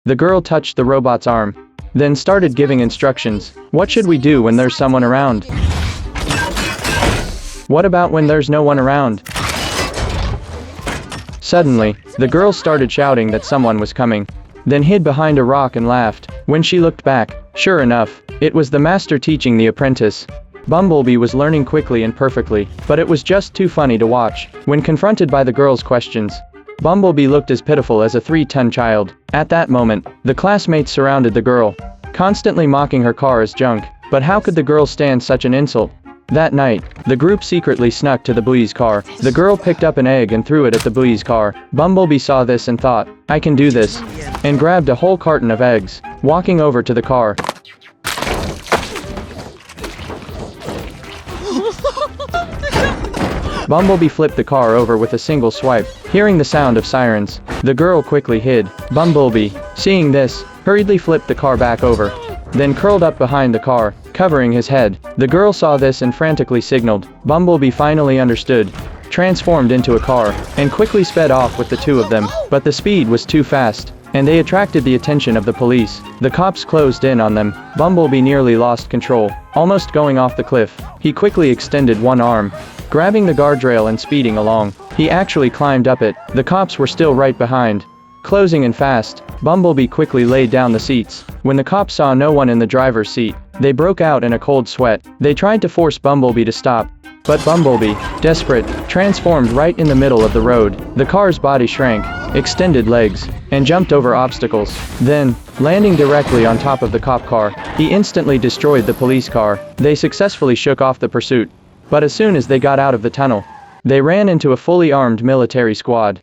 The girl touched the robot's arm, then started giving instructions. What should we do when there's someone around? What about when there's no one around? Suddenly, the girl started shouting that someone was coming, then hid behind a rock and laughed. When she looked back, sure enough, it was the master teaching the apprentice. Bumblebee was learning quickly and perfectly, but it was just too funny to watch. When confronted by the girl's questions, Bumblebee looked as pitiful as a 3-ton child. At that moment, the classmates surrounded the girl, constantly mocking her car as junk. But how could the girl stand such an insult? That night, the group secretly snuck to the boy's car. The girl picked up an egg and threw it at the boy's car. Bumblebee saw this and thought, I can do this, and grabbed a whole carton of eggs. Walking over to the car, Bumblebee flipped the car over with a single swipe. Hearing the sound of sirens, the girl quickly hid. Bumblebee, seeing this, hurriedly flipped the car back over, then curled up behind the car, covering his head. The girl saw this and frantically signaled. Bumblebee finally understood, transformed into a car, and quickly sped off with the two of them. But the speed was too fast, and they attracted the attention of the police. The cops closed in on them. Bumblebee nearly lost control, almost going off the cliff. He quickly extended one arm, grabbing the guardrail and speeding along. He actually climbed up it. The cops were still right behind, closing in fast. Bumblebee quickly laid down the seats. When the cops saw no one in the driver's seat, they broke out in a cold sweat. They tried to force Bumblebee to stop, but Bumblebee, desperate, transformed right in the middle of the road. The car's body shrank, extended legs, and jumped over obstacles. Then, landing directly on top of the cop car, he instantly destroyed the police car. They successfully shook off the pursuit. But as soon as they got out of the tunnel, they ran into a fully armed military squad.